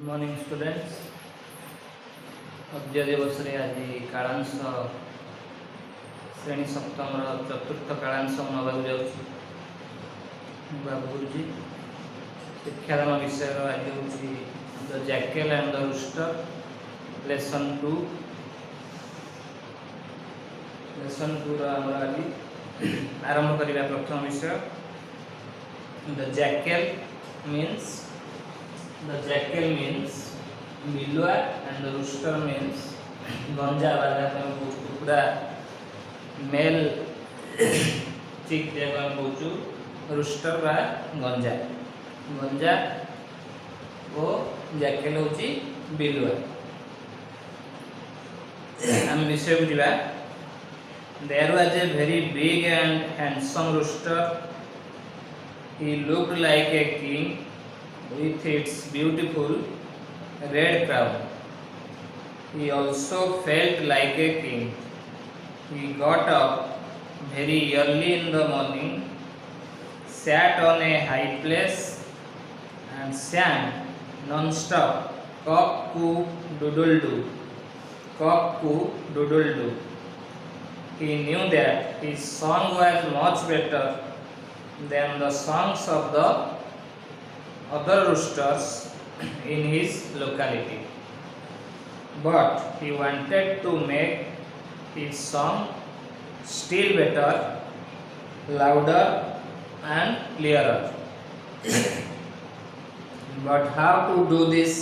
Morning students. अद्य दिवस आज कालांश श्रेणी सप्तम चतुर्थ कालांश नवा गुरुजी शिक्षादान विषय आज हूँ the jackal and the rooster lesson 2 आज आरंभ करवा। प्रथम विषय द जैकेल means बिलुआ and the rooster means गंजा वाला कुकुड़ा मेल चिक जेको बोचु रूस्टर बा गंजा गंजा वो जैकेल होची बिलुआ। हम विषय को जीवा। There was a very big and handsome rooster. He looked like a king with its beautiful red crown. He also felt like a king. He got up very early in the morning, sat on a high place and sang non-stop, cock-a-doodle-doo, cock-a-doodle-doo. He knew that his song was much better than the songs of the other roosters in his locality, but he wanted to make his song still better, louder and clearer. But how to do this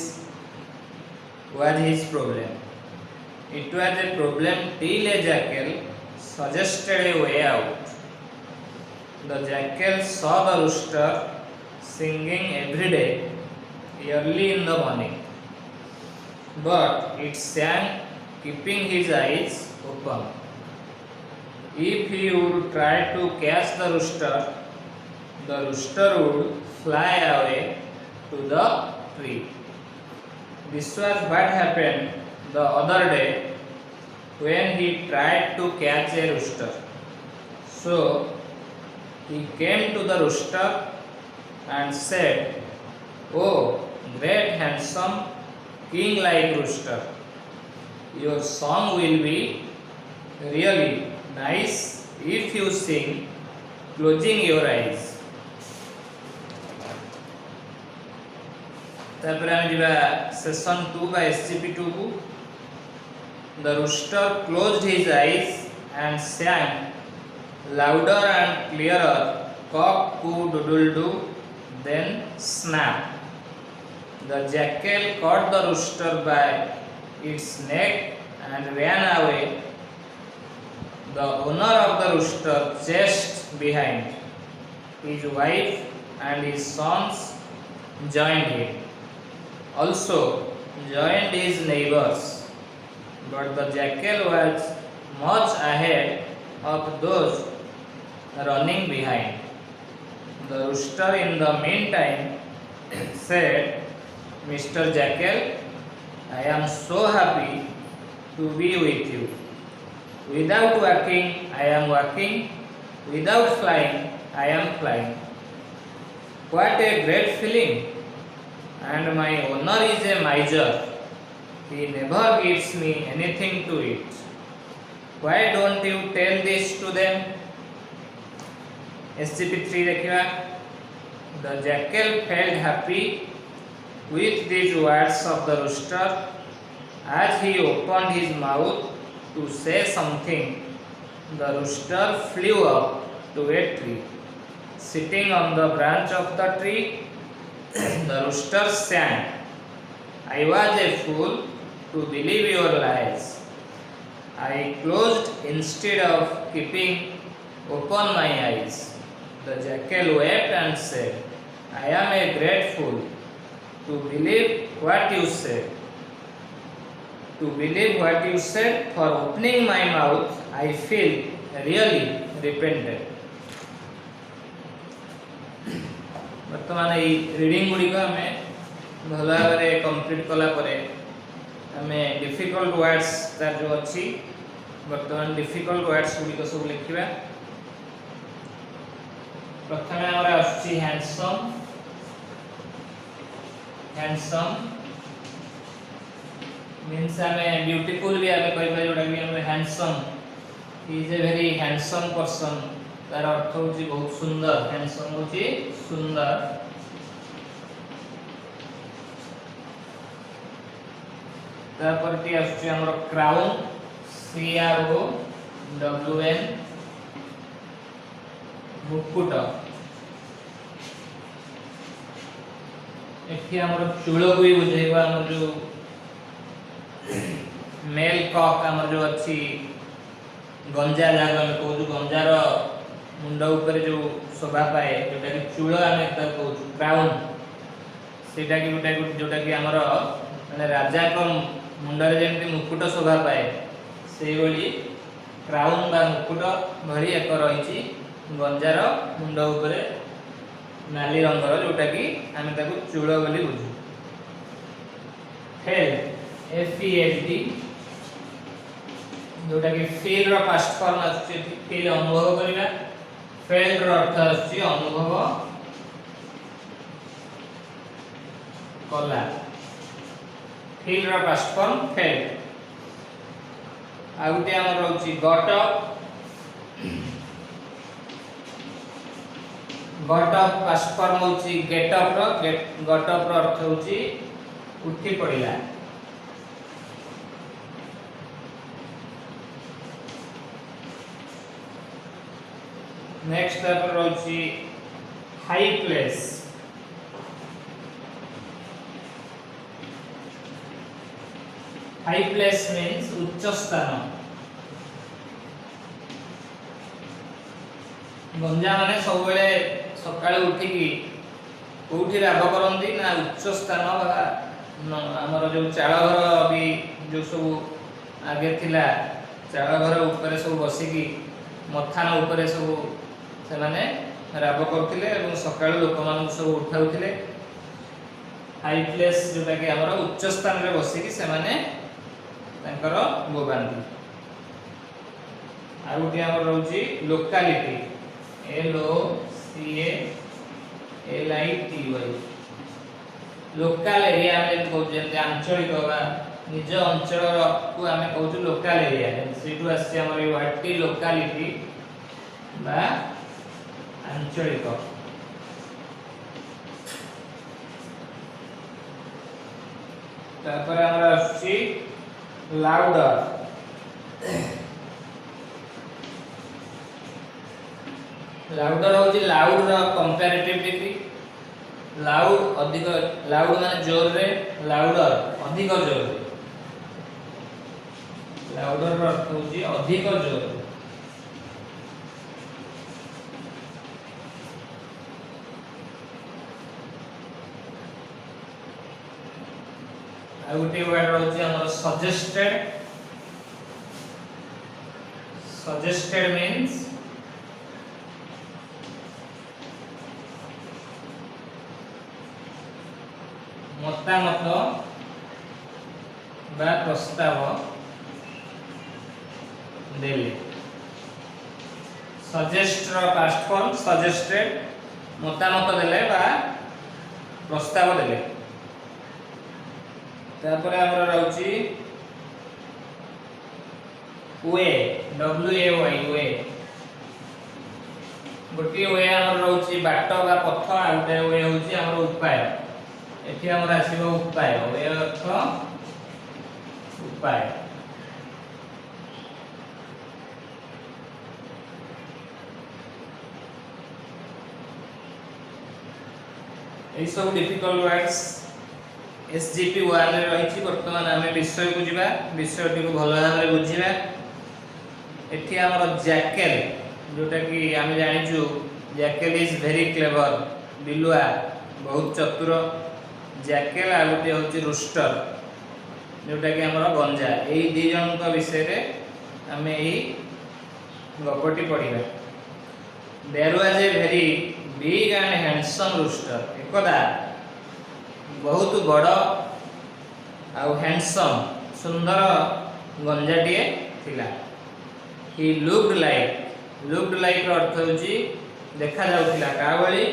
was his problem. It was a problem till a jackal suggested a way out. The jackal saw the rooster singing every day early in the morning, but it sang keeping his eyes open. If he would try to catch the rooster would fly away to the tree. This was what happened the other day when he tried to catch a rooster. So he came to the rooster and said, "Oh, great handsome king-like rooster, your song will be really nice if you sing closing your eyes." तापर हम जीवा session 2 by SCP2 को। The rooster closed his eyes and sang louder and clearer, cock-a-doodle-doo, then snap. The jackal caught the rooster by its neck and ran away. The owner of the rooster chased behind. His wife and his sons joined him. Also joined his neighbors, but the jackal was much ahead of those running behind. The rooster in the meantime said, "Mr. Jackal, I am so happy to be with you. Without walking, I am walking. Without flying, I am flying. What a great feeling! And my owner is a miser. He never gives me anything to eat. Why don't you tell this to them?" SCP3 देखिए। The jackal felt happy with these words of the rooster. As he opened his mouth to say something, the rooster flew up to a tree. Sitting on the branch of the tree, the rooster sang, "I was a fool to believe your lies. I closed instead of keeping open my eyes." The jackal wept and said, "I am a great fool to believe what you said. For opening my mouth, I feel really repentant." वर्तमान ये reading Gudi को हमें भल भाव complete कला परे हमें difficult words तार जो अच्छी वर्तमान डिफिकल्ट वर्ड्स गुड़ी सब लिखा। प्रथम आसुची हैंडसम मीन्स हमें ब्यूटीफुल भी हमें कहि पारे जोटा कि हमें handsome, he is a very handsome person, तार अर्थ होची बहुत सुंदर, हैंडसम होची सुंदर। तापर टी आसुची हमर crown, C R O W N, मुकुट। एठी हमर चूल को भी बुझेबा, हमर जो मेल कॉक हमर जो अछि गंजा जागा में कहू, गंजार मुंड ऊपर जो शोभा पाए जोटा कि चूल आमे कहू क्राउन, सेटा कि जोटा कि हमर माने राजा को मुंडरे जेमति मुकुट शोभा पाए से बोली क्राउन बा मुकुट भरी एक रहिछि गंजार मुंड ऊपर नाली रंगर, जोटा कि आमे ताको चूल बोली बुझू। हेल्थ, FELD, जोटा कि फील रो पास्ट फॉर्म आछि, फील अनुभव करिबा, फेल्ड रो अर्थ आछि अनुभव कला, फील रो पास्ट फॉर्म फेल्ड। आउटे हमर रहउछि got up, got up past form होछि गेट अप रो, गट अप रो अर्थ होछि उठी पड़िला। नेक्स्ट पर रहउछि high place, high place means उच्च स्थान। गंजा माने सब बेले सकाळे उठी की कोठी राब करंती ना उच्च स्थान बा हमर जो चाळ घर भी जो सब आगे थिला, चाळ घर ऊपर सब बसी की मथान ऊपर सब से माने राब करथिले एवं सकाळ लोक मान सब उठाउथिले। हाई प्लेस जोटा कि हमर उच्च स्थान रे बसी की से माने तांकर बोबांती। आ उठी हमर रहउची लोकालिटी, LOCALITY, लोकल एरिया में कहू जे आंचलिक बा निज अंचल को आमे कहू लोकल एरिया, सेटू आसी हमर व्हाट टी लोकालिटी बा आंचलिक। तापर हमर आसी लाउडर, लाउडर होची लाउड रो कंपैरेटिव डिग्री, लाउड अधिक, लाउड माने जोर रे, लाउडर अधिक जोर रे, लाउडर रो अर्थ होची अधिक जोर। आ उठी वर्ड होची हमर सजेस्टेड, सजेस्टेड मीन्स मतामत बा प्रस्ताव देले। सजेस्ट रो पास्ट फॉर्म सजेस्टेड, मतामत देले बा प्रस्ताव देले। तापर हमर रहउची वे, WAY, वे, गोटी वे हमर रहउची बाट बा पथ, आ गोटे वे होची हमर उपाय। एठी हमर आसीबो उपाय, वे अर्थ उपाय। ए सब डिफिकल्ट वर्ड्स SGP1 रे रहिछि। वर्तमान आमे विषय को जिबा, विषयटी को भलो भाबरे बुझिबा। एठी हमर जैकेल, जोटा कि आमे जानिछु Jekyll is very clever, Bilua बहुत चतुर। जैकेल आ गोटे होछि रूस्टर, जोटा कि हमर गंजा। एई दी जन को विषय रे आमे एई गपटी पढिबा। There was a very big and handsome rooster, एकदा बहुत बड़ आ हैंडसम सुंदर गंजाटिए थिला। ही लुक्ड लाइक रो अर्थ होची देखा जाउथिला का बळी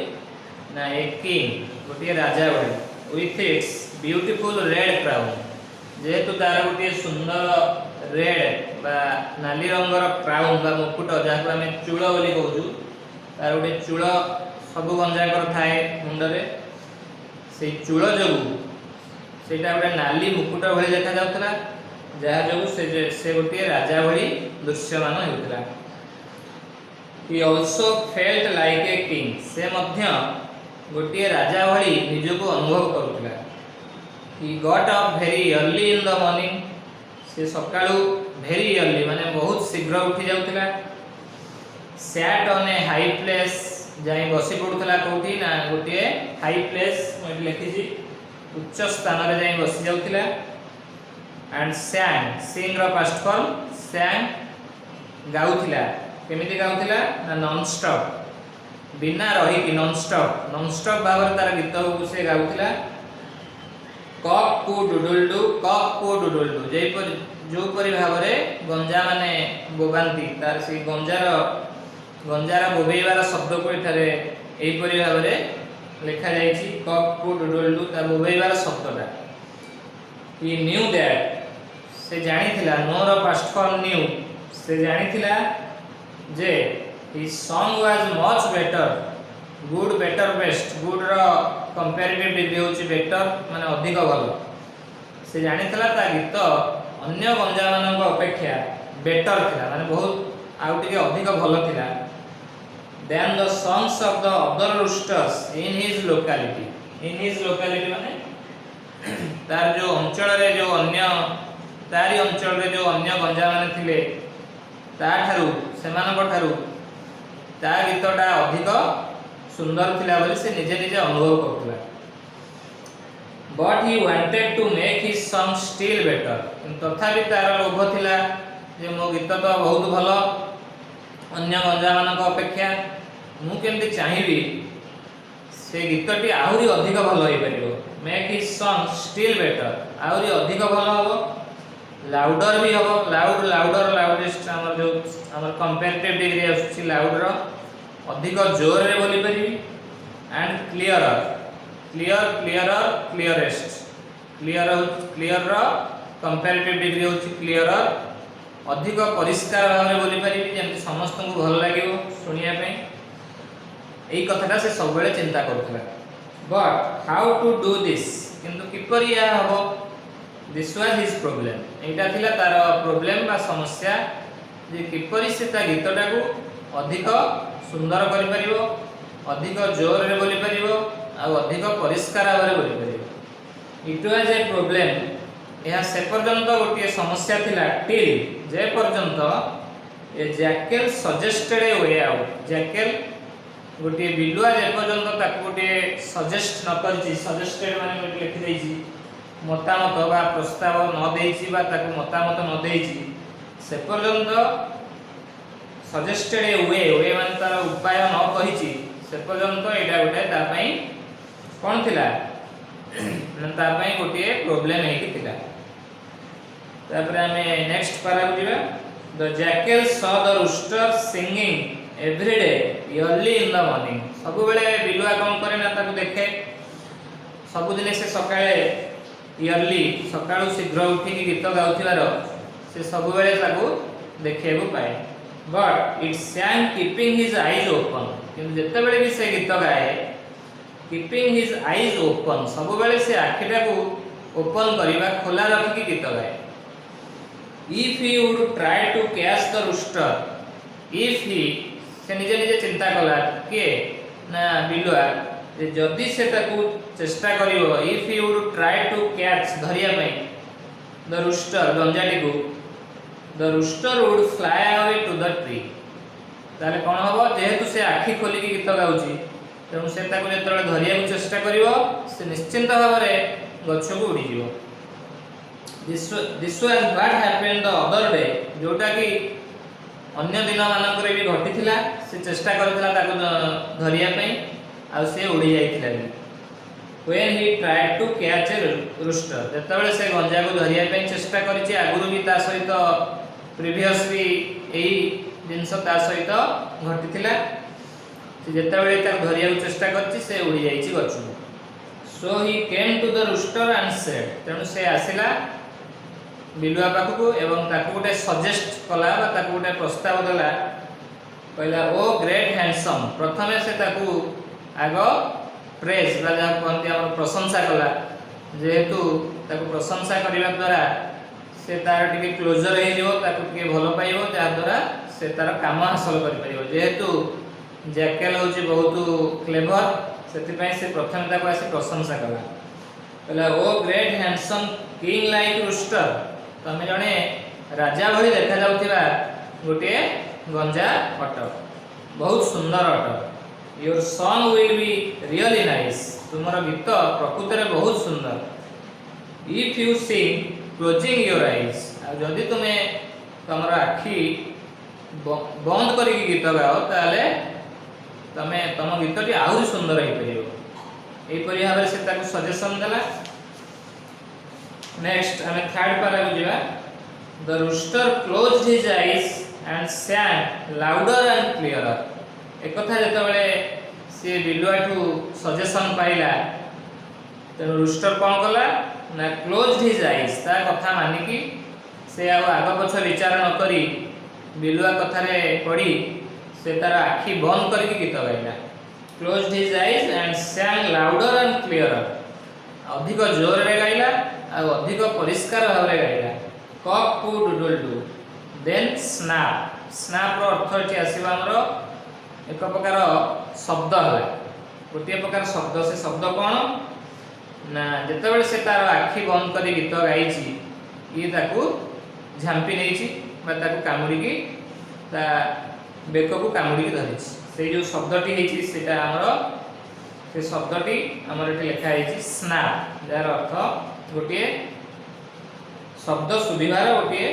ना, ए किंग गोटे राजा बळी, with its beautiful red crown, जेहेतु तार गोटे सुंदर रेड बा नाली रंगर क्राउन बा मुकुट जहाँ आम चूल बोली कहूँ तार गोटे चूल सब गंजाकर थाए मुंडरे से चूल जो सेटा गोटे नाली मुकुट भली देखा जाउतला जहाँ जो से गोटे राजा भली दृश्यमान होता। He also felt like a king से मध्य गोटे राजा भली निजको अनुभव करुला। He got up very early in the morning से सकाळू very early माने बहुत शीघ्र उठी जाउतला। Sat on a high place जाई बसी पडुतला कोठी ना गोटे हाई प्लेस मैं लिखि छी उच्च स्थान रे जाई बसी जाउतला। And sang sing रो पास्ट फॉर्म sang गाउतला केमिति गाउतला ना नॉन स्टॉप बिना रही कि नॉन स्टॉप भाव तार गीत को से गाउतला। कॉक को डुडुलडू जेपर जो परि भाव रे गंजा माने बोबांती तार से गंजार बोबेइबार शब्द को एठारे एई परि भाव रे लिखा जाई छी कॉक को डुडुलडू ता बोबेइबार शब्दटा। ही न्यू दैट से जानिथिला नो रो पास्ट फॉर्म न्यू से जानिथिला जे he song was much better good better best good रो कंपैरेटिव डिग्री होची बेटर माने अधिक भलो से जानिथिला ता गीत अन्य गंजा मानक अपेक्षा बेटर थिला माने बहुत आउ टिके अधिक भलो थिला than the songs of the other roosters in his locality माने तार जो अंचल रे जो अन्य तारी अंचल रे जो अन्य गंजा माने थिले ता ठारू सेमानक ठारू ता गीतटा अधिक सुंदर थिला बोली से निजे निजे अनुभव करथुला। But he wanted to make his song still better तथापि तार लोभ थिला जे मो गीत तो बहुत भलो अन्य गंजा मानक अपेक्षा मु केमति चाहिबी से गीतटी आहुरी अधिक भलो होई परिबो make his song still better आहुरी अधिक भलो हबो लाउडर भी हबो लाउडर लाउडेस्ट हमर जो हमर कंपैरेटिव डिग्री आछि लाउड रो अधिक जोर रे बोली परिबी एंड क्लियर रो कंपैरेटिव डिग्री होछि क्लियरर अधिक परिष्कार भाव रे बोली परिबी जेंति समस्त को भल लागिवो सुनिया पे एई कथाटा से सब बेले चिंता करथला। But how to do this किंतु किपरि या हबो दिस वाज हिज प्रॉब्लम एटा थिला तार प्रॉब्लम बा समस्या जे किपरि से ता गीतटा को अधिक सुंदर करि परिबो अधिक जोर रे बोली परिबो आ अधिक परिष्कार भाव रे बोली परिबो। इट वाज ए प्रॉब्लम यह से पर्यंत गोटे समस्या थिला टिल जे पर्यंत ए जैकेल सजेस्टेड ए वे आउट जैकेल गोटे बिलुआ जे पर्यंत ताक गोटे सजेस्ट न करछि सजेस्टेड माने गोटे लिखि दैछि मतामत बा प्रस्ताव न देछि बा ताक मतामत न देछि से पर्यंत सजेस्टेड ए वे माने तार उपाय न कहिछि से पर्यंत एटा गोटे ता पई कोन थिला न ता पई गोटे प्रॉब्लम हे कि थिला। तापर हमें नेक्स्ट पारा बुझिबा the jackal saw the rooster singing every day early in the morning सब बेले बिलुआ कोन करे ना ताको देखे सब दिन से सकाळे इयरली सकाळू शीघ्र उठी गीत गाउथिबार से सब बेले ताको देखिବାକୁ पाए। But it सैंग keeping his eyes open किंतु जते बेले भी से गीत गाए कीपिंग हिज आईज ओपन सब बेले से आखिटा को ओपन करिबा खोला रखी गीत गाए। If he would try to catch the rooster if he से निजे निजे चिंता कला के ना बिलुआ जदि से ताकू चेष्टा करिवो if he would try to catch धरिया पई द रूस्टर गंजाटी को the rooster would fly away to the tree ताले कोन हबो जेहेतु से आखी खोली की गीत गाउची तेणु से ताकू जेतले धरिया को चेष्टा करिवो से निश्चिंत भाव रे गछ को उड़ी जिवो। This was what happened the other day जोटा कि अन्य दिन मानक रे भी घटिथिला से चेष्टा करथिला ताकू धरिया पई आ से उड़ी जाइथिला when he tried to catch a rooster जेतबेले से गंजा को धरिया पई चेष्टा करिछि आगुरु भी ता सहित प्रीवियसली एई जिंस ता सहित घटिथिला से जेतबेले ता धरिया को चेष्टा करछि से उड़ी जाइछि गछु। So he came to the rooster and said तेणु से आसिला बिलुआ पाखक एवं ताकू गोटे सजेस्ट कला बा ताकू गोटे प्रस्ताव देला कहला ओ ग्रेट हैंडसम प्रथमे से ताकू आग प्रेज बा जा कहते हम प्रशंसा कला जेहेतु ताकू प्रशंसा करने द्वारा से तार टिके क्लोजर हो ताकू टिके भल पाइबो जा द्वारा से तार काम हासिल कर परिबो जेहेतु जैकेल होची बहुत क्लेवर से प्रथम ताकू आसी प्रशंसा कला कहला oh great handsome king like rooster तमे जने राजा भली देखा जाउथिबा गोटे गंजा अट बहुत सुंदर अट your song will be really nice तुमर गीत प्रकृति रे बहुत सुंदर if you sing closing your eyes आ जदि तुमे तमर आखि बंद करी गीत गाओ ताले तमे तम गीतटी आहुरी सुंदर हो परियो एई परि भाबरे से ताकू सजेशन देला। नेक्स्ट हमें थर्ड पारा को जीवा the rooster closed his eyes and sang louder and clearer एक कथा जते बेले से बिलुआठू सजेशन पाइला त रूस्टर कोन कला ना क्लोज्ड हिज आईज ता कथा मानि की से आग पछ विचार न करी बिलुआ कथा रे पड़ी से तार आखि बंद करके गीत गाइला closed his eyes and sang louder and clearer अधिक जोर रे गाइला आ अधिक परिष्कार भाव रे गाइला cock a doodle doo then snap snap रो अर्थ एठी आसीबा हमरो एक प्रकार शब्द है गोटे प्रकार शब्द से शब्द कोन ना जते बेले से तार आखि बंद करी गीत गाइची ये ताकू झांपी नेची बा ताकू कामुडी की ता बेक को कामुडी की धरिछि से जो शब्दटी हेची सेटा हमरो से शब्दटी हमर एठी लिखा हेची स्नैप जार अर्थ गोटे शब्द सुविधार गोटे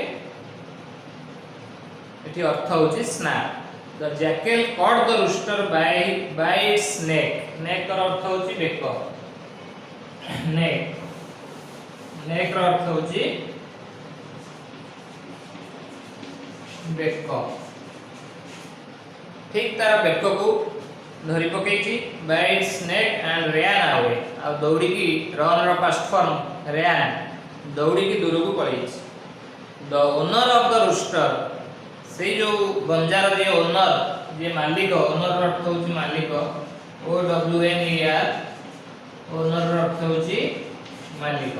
एठी अर्थ होची snap the jackal caught the rooster by its neck neck र अर्थ होची बेक नेक नेक र अर्थ होची बेक ठीक तार बेक को धरी पकेची by its neck and ran away आ दौड़ी की रन र पास्ट फॉर्म रैन दौड़ी की दूर को पळेची the owner of the rooster से जो गंजार जे ओनर जे मालिक ओनर अर्थ होची मालिक O W N E R owner अर्थ होची मालिक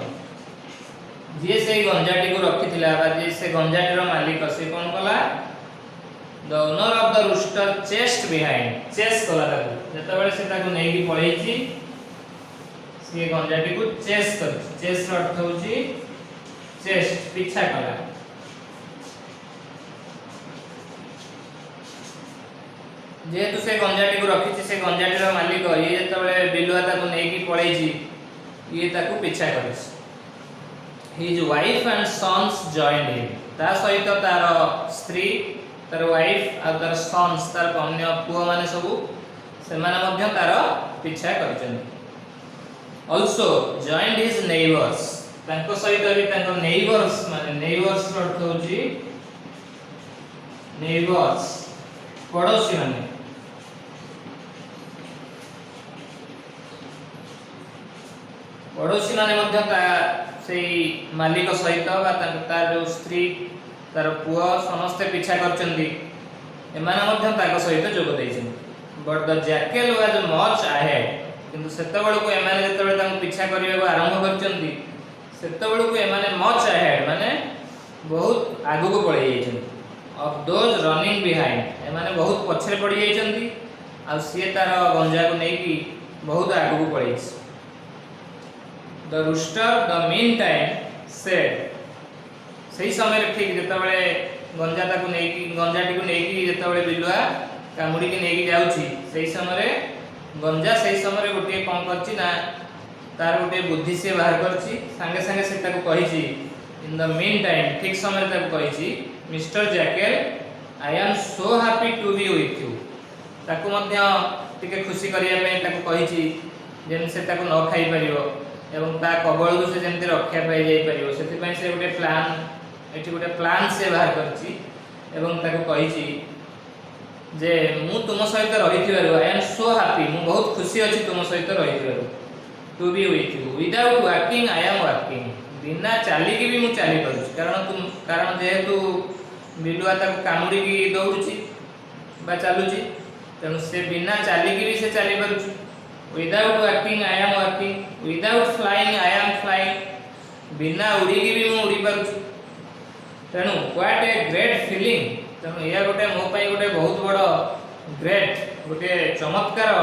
जे से गंजाटी को रखिथिला बा जे से गंजाटी रो मालिक से कोन कला the owner of the rooster chased behind chase कला ताकू जते बेले से ताकू नेकी पळेची से गंजाटी को चेस कर चेस रो अर्थ होची चेस्ट पीछा कला जेहेतु से गंजाटी को रखी से गंजाटी रो मालिक ये जतबे बिलुआ ताकू नेकी पळेची ये ताकू पीछा करिस his wife and sons joined him ता सहित तार स्त्री तार वाइफ आ तार सन्स तार कन्या पुआ माने सब से माने मध्य तार पीछा करछन आल्सो जॉइंड हिज नेबर्स तांको सहित भी तांको नेबर्स माने नेबर्स रो अर्थ होची नेबर्स पड़ोसी माने पड़ोसी माने मध्य से मालिक सहित बा तार जो स्त्री तार पुआ समस्त पीछा करचंदी एमाने मध्य ताको सहित जोग दैछन but the jackal was much ahead किंतु सेतबेल को एमाने जेतबेल ताको पीछा करिवे को आरंभ करचंदी सेतबेल को एमाने मच अहेड माने बहुत आगु को पळै जायछन ऑफ दोज रनिंग बिहाइंड एमाने बहुत पछरे पड़ी जायछंदी आ से तार गंजा को नेकी बहुत आगु को पळैछ the rooster the mean time said सही समय ठीक जेतबेले गंजा ताकू नेकी गंजाटी को नेकी जेतबेले बिलुआ कामुडी के नेकी जाउची सही समय गंजा सही समय गोटे कोन करची ना तार गोटे बुद्धि से बाहर करची संगे संगे से ताकू कहिची इन द मीन टाइम ठीक समय ताकू कहिची mister jackal I am so happy to be with you ताकू मध्य टिके खुशी करिया पे ताकू कहिची जेन से ताकू न खाई परियो एवं ता कबळ से जेंति रक्षा पाई जाई परियो सेति पई से गोटे प्लान एठी गोटे प्लान से बाहर करची एवं ताकू कहिची जे मु तुम सहित रहिथिबारु आई एम सो हैप्पी मु बहुत खुशी अछि तुम सहित रहिथिबारु to be with you without working I am working बिना चालिकी भी मु चली पारुछि कारण जेहेतु बिलुआ ताको कामुड़ी दौड़ुछि बा चलुछि तेणु से बिना चालिकी भी से चली पारुछि। Without working I am working, without flying I am flying, बिना उड़ीकी भी मु उड़ी पारुछि। तेणु व्हाट ए ग्रेट फीलिंग। तेणु यह गोटे मो पाई गोटे बहुत बड़ ग्रेट गोटे चमत्कार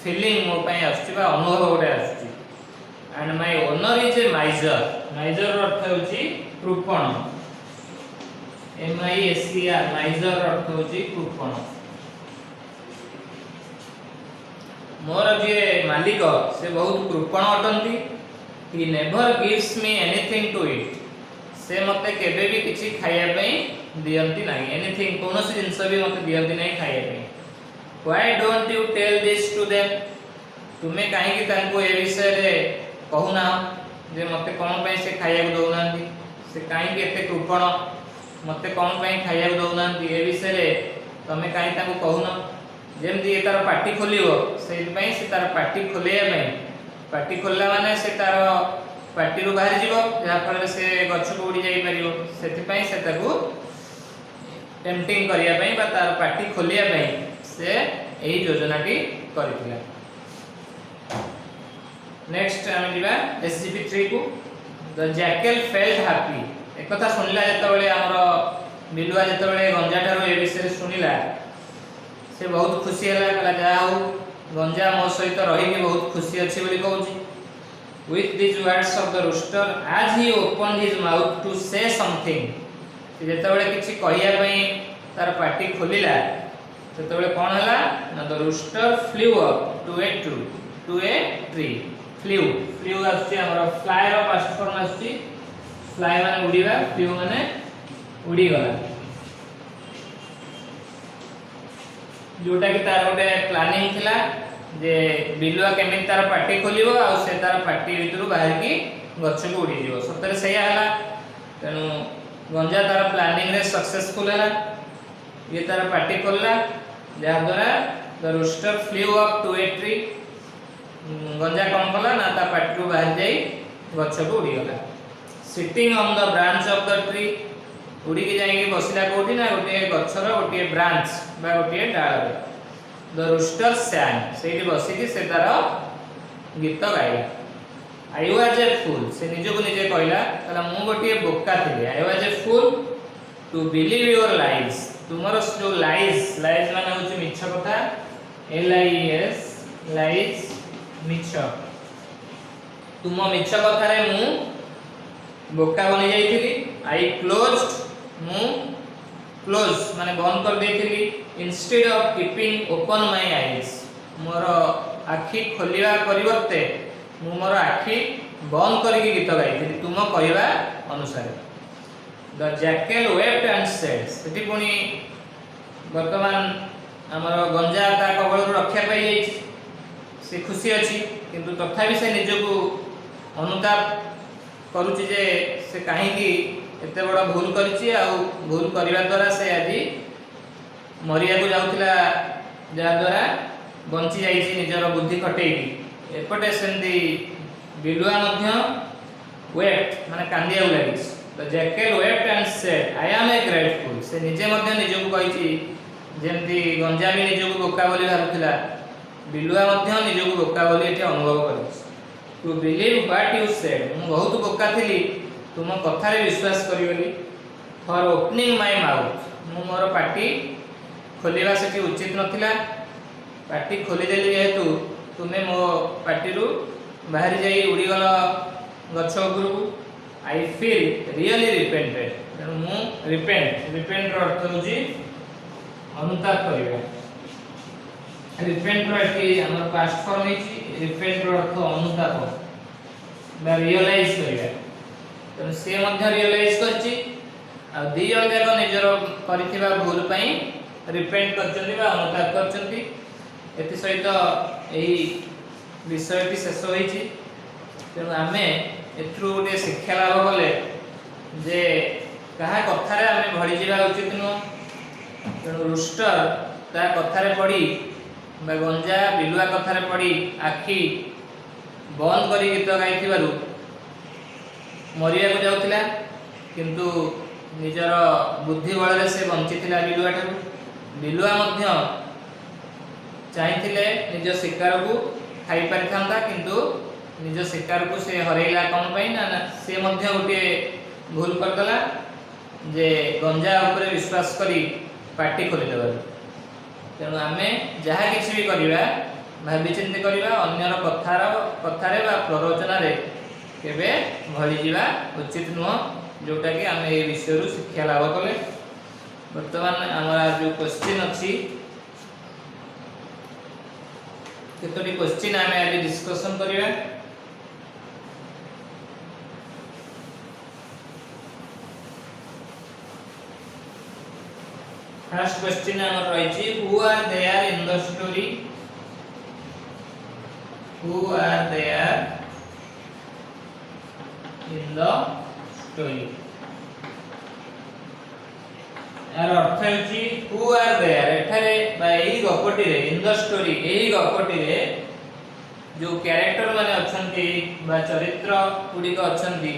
फीलिंग मो पाई आसुछि बा अनुभव गोटे आसुछि। And my owner is a miser. Miser अर्थ होछि कृपण, MISER माइजर अर्थ होछि कृपण। मोर जे मालिक से बहुत कृपण अटंती। He never gives me anything to it. से मते केबे भी किछि खाइया पई दियंती नाही। एनीथिंग कोनोसी जिंस भी मते दियंती नाही खाइया पई। Why don't you tell this to them. तुमे काहे कि तांको ए विषय रे कहूना जे मते कोन पई से खाइया को दउनांती, से काहे कि एते कृपण मते कोन पई खाइया को दउनांती ए विषय रे तमे काहे ताको कहूना। जेमती ये तार पार्टी खोलिबो से तार पार्टी खोलिया पार्टी खोलला माने से तार पार्टी रु बाहर जीवो जहा फल से गछ को उड़ी जाई परिबो। सेति से ताको टेम्पटिंग करिया पई बा तार पार्टी खोलिया पई से एही योजनाटी करिथिला। नेक्स्ट हम जीवा SCP-3 को। The jackal felt happy. एक कथा सुनिला जतबेले हमर बिलुआ जतबेले गंजा ठारो ए विषय सुनिला से बहुत खुशी है। कहला जा हो गंजा मो सहित रही के बहुत खुशी अच्छी बोली कहूची। With this words of the rooster as he open his mouth to say something. जेतबेले किछि कहिया पई तार पार्टी खोलिला सेतबेले कोन हला ना the rooster flew up to a tree. Flew आछि हमर फ्लायर ऑफ पास्ट फॉर्म आछि। फ्लाय माने उड़ीबा, फ्लेव माने उड़ी गला। जोटा कि तार गोटे प्लानिंग थिला जे बिलुआ केमिति तार पार्टी खोलिबो आ से तार पार्टी भितरु बाहर की गछ को उड़ी जीवो। सतरे सैया हला। तेनु गंजा तार प्लानिंग रे सक्सेसफुल हला। ये तार पार्टी खोलला जहा द्वारा the rooster flew up to a tree. गंजा कोन कला ना ता पार्टी रु बाहर जाई गछ को उड़ी गला। Sitting on the branch of the tree. उड़ी के जाई बसिला कोठी ना गोटे गछर गोटे ब्रांच बा गोटे डाल। The rooster सैंग। सेठी बसी कि से तार गीत गाइला। आई वाज ए फूल। से निज को निजे कहला कहला मु गोटे बोका थिले। I was a fool to believe your lies. तुमरो जो लाइज माने होची मिछ कथा। LIES लाइज मिछ। तुम मिछ कथा रे मु बोका बनि जाईथिली। आई क्लोज्ड मु क्लोज माने बंद कर देथिली। Instead of keeping open my eyes. मोर आखि खोलिबा परिवर्ते मु मोर आखि बंद करके गीत गाइथिली तुम कहवा अनुसार। The jackal wept and said. सेठी पुनी वर्तमान हमर गंजा ता कबळ रक्षा पाई जाई से खुशी अछि किंतु तथापि से निजको अनुताप करूची जे से काहे कि एते बड़ भूल करिछि आ भूल करिवा द्वारा से आदि मरिया को जाउथिला जा द्वारा बंची जाईछि निजर बुद्धि खटेई। एपटे सेंदी बिलुआ मध्य वेप्ट माने कांदिया लागिछि। The jackal wept and said I am a grateful. से निजे मध्य निजको कहिछि जेमती गंजा भी निजको बोका बोली भाबुथिला बिलुआ मध्य निजको बोका बोली एठी अनुभव करिछि। To believe what you said. मु बहुत बोका थिली तुम कथा रे विश्वास करिवली। For opening my mouth. मु मोर पार्टी खोलिबा सेठी उचित नथिला। पार्टी खोली देली जेहेतु तुमे मो पार्टी रु बाहर जाई उड़ी गल गछ उपरु। I feel really repented. तेणु मु रिपेंट रो अर्थ होची अनुताप करिबा। रिपेंट रो एठी हमर पास्ट फॉर्म हिची। रिपेंट रो अर्थ अनुताप बा रियलाइज करिबा। तेणु से मध्य रियलाइज करछि आ दी जण जाक निजर करिथिबा भूल पई रिपेंट करचंदी बा अनुताप करचंदी। एति सहित एही विषयटी शेष होईछि। तेणु आमे एथरु गोटे शिक्षा लाभ कले जे कहा कथारे आमे भड़ी जिबा उचित नु। तेणु रूस्टर ता कथारे पड़ी बा गंजा बिलुआ कथारे पड़ी आखि बंद करी गीत गाइथिबारु मरिया को जाउथिला किंतु निजर बुद्धि बल से बंचीथिला बिलुआ ठारू। बिलुआ मध्य चाहिए निज शिकार को खाई पारि था किंतु निज शिकार को से हरैला कौन पाई ना से मध्य गोटे भूल करदेला जे गंजा उपरे विश्वास करी पार्टी खोली देबा। तेणु आमे जहाँ किसी भी करिबा भाबी चिंती करिबा अन्यर कथारे बा प्ररोचना रे केबे भली जीवा उचित नुह, जोटा कि आमे ए विषय शिक्षा लाभ कले। वर्तमान हमारा जो क्वेश्चन अच्छी केतोटी क्वेश्चन आमे आज डिस्कशन करिबा। फर्स्ट क्वेश्चन हमर रहिछि who are there in the story. Who are there in the story. यार अर्थ होछि हु आर देयर एठारे बा एही गपटी रे इन द स्टोरी एही गपटी रे जो कैरेक्टर माने अछंती बा चरित्र गुडी को अछंती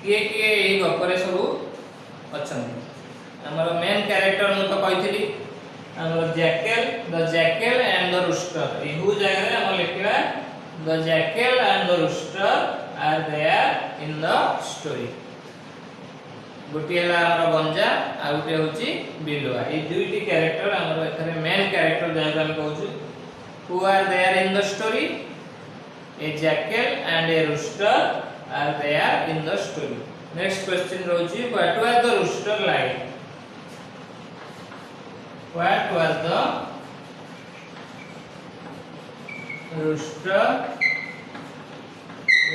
किए किए एही गपरे सब अछंती। हमर मेन कैरेक्टर मु तो कहिथिली हमर jackal the jackal and the rooster. एहू जगह रे हम लिखिबा the jackal and the rooster are there in the story. गोटे हला हमर गंजा आ गोटे होची बिलुआ। ए दुईटी कैरेक्टर हमर एथरे मेन कैरेक्टर जहाँ हम कहूछु। Who are there in the story a jackal and a rooster are there in the story. Next question रोची what was the rooster like. What was the rooster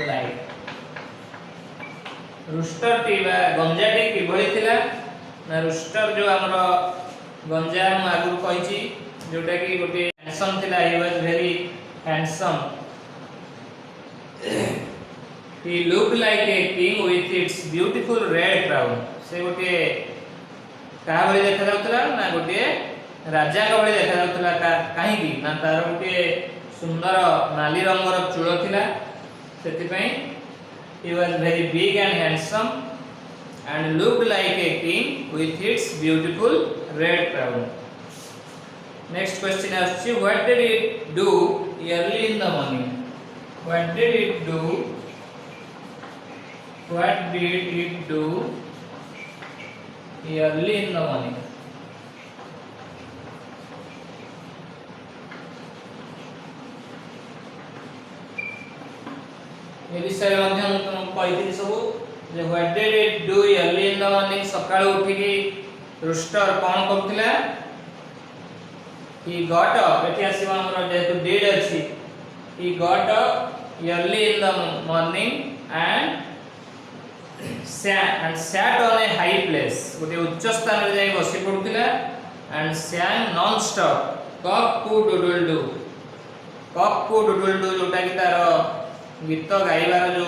like? Rooster टी बा गंजा T किभଳି थिला ना rooster जो हमरो गंजा हम आगु कहिची जोटा कि गोटे हैंडसम थिला। He was very handsome. he looked like a king with its beautiful red crown। से गोटे का भଳି देखा जाउतला ना गोटे राजा का भଳି देखा जाउतला। काहे कि ना तार गोटे सुंदर नाली रंगर चूल थिला सेति पई he was very big and handsome and looked like a king with its beautiful red crown। Next question is what did it do early in the morning। What did it do? What did it do early in the morning? ए विषय मध्ये हम तुमको कहिथिली सब जे what did it do early in the morning. सकाळ उठी की रूस्टर कोन करथिला ही गॉट अप। एठी आसीबा हमर जेतु डिड अछि he got up early in the morning and sat on a high place। गोटे उच्च स्थान रे जाई बसी पडुथिला and sang non stop cock coo doodle doo। cock coo doodle doo जोटा कि तार गीत गाइबार जो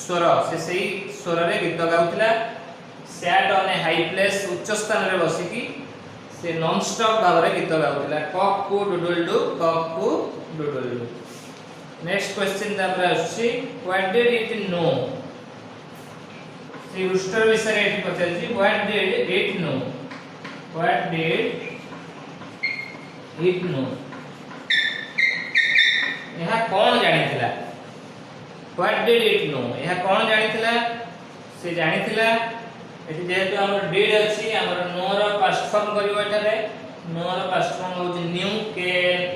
स्वर से सही स्वर रे गीत गाउथिला। Sat on a high place उच्च स्थान रे बसिकी से नॉन स्टॉप भाव रे गीत गाउथिला। Cock a doodle doo cock a doodle doo. Next question तापर आछि व्हाट डिड इट नो। से रूस्टर विषय एठी पछाछि what did it know. What did it know यहा कोन जानिथिला। What did it know? यह कौन जानिथिला से जानिथिला एठी जेहेतु हमर डिड अछि हमर नो रो पास्ट फॉर्म करिवो एठारे। नो रो पास्ट फॉर्म होछि न्यू के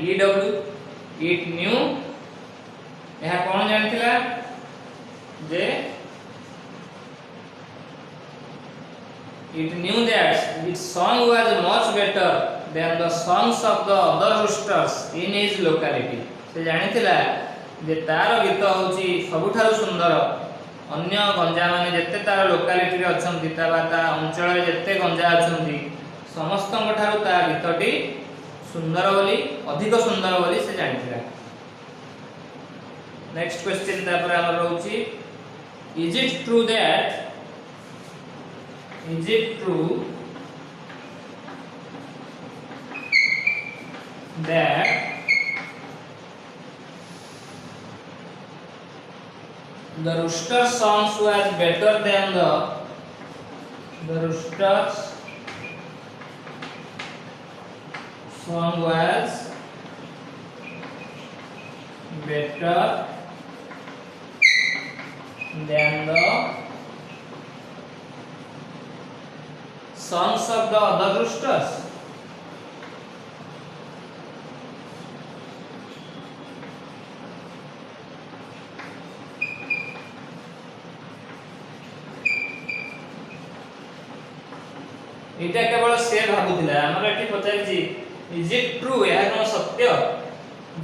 ई डब्ल्यू। इट न्यू यह कौन जानिथिला जे it knew that its song was much better than the songs of the other roosters in his locality। से जानिथिला जे तार गीत होची सबुठारु सुंदर अन्य गंजा माने जत्ते तार लोकालिटी रे अछंती ता अंचल रे जत्ते गंजा अछंती समस्त ठारु ता गीतटी सुंदर बोली अधिक सुंदर बोली से जानिथिला। नेक्स्ट क्वेश्चन तापर हमर रहउची is it true that The rooster songs was better than the rooster's song was better than the songs of the other roosters. এটা কেবল সে ভাবুଥିଲା ଆମର এଠି ପଚାରିଛି is it true ଏହା কোন ସତ୍ୟ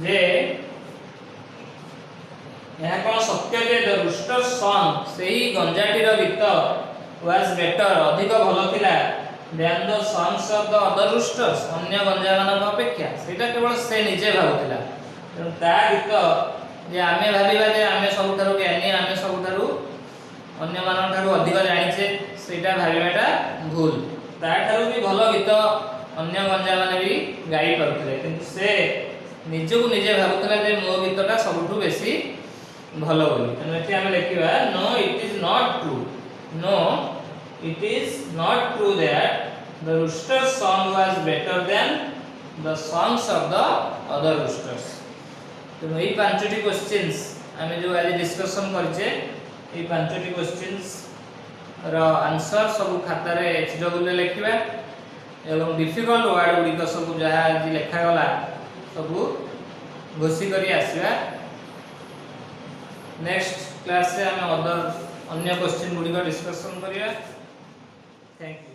ଯେ ଏହା কোন ସତ୍ୟ ଯେ the rooster song ସେହି ଗଞ୍ଜାଟିର ଗୀତ was better ଅଧିକ ଭଲ ଥିଲା than the songs of the other roosters ଅନ୍ୟ ଗଞ୍ଜାମାନଙ୍କ ଅପେକ୍ଷା ସେଇଟା କେବଳ ସେ ନିଜେ ଭାବୁଥିଲା ତେଣୁ ତା ଗୀତ ଯେ ଆମେ ଭାବିବା ଯେ ଆମେ ସବୁଠାରୁ ଜ୍ଞାନୀ ଆମେ ସବୁଠାରୁ ଅନ୍ୟମାନଙ୍କ ଠାରୁ ଅଧିକ ଜାଣିଛେ ସେଇଟା ଭାବିବାଟା ଭୁଲ ତାଠାରୁ ବି ଭଲ ଗୀତ ଅନ୍ୟ ଗଞ୍ଜା ମାନେ ବି ଗାଇ ପାରୁଥିଲେ କିନ୍ତୁ ସେ ନିଜକୁ ନିଜେ ଭାବୁଥିଲା ଯେ ମୋ ଗୀତଟା ସବୁଠୁ ବେଶୀ ଭଲ ବୋଲି ତେଣୁ ଏଠି ଆମେ ଲେଖିବା no it is not true no it is not true that the rooster song was better than the songs of the other roosters ତେଣୁ ଏଇ ପାଞ୍ଚଟି क्वेश्चंस ଆମେ ଯୋଉ ଆଜି डिस्कशन କରିଛେ ଏଇ ପାଞ୍ଚଟି क्वेश्चंस ର आंसर सब खातारे HW रे लिखिबा एवं डिफिकल्ट वर्ड गुडी सब जहा जे लेखा गला सब घोषी करी आसीबा नेक्स्ट क्लास से हम अदर अन्य क्वेश्चन गुडी को डिस्कशन करिया थैंक यू।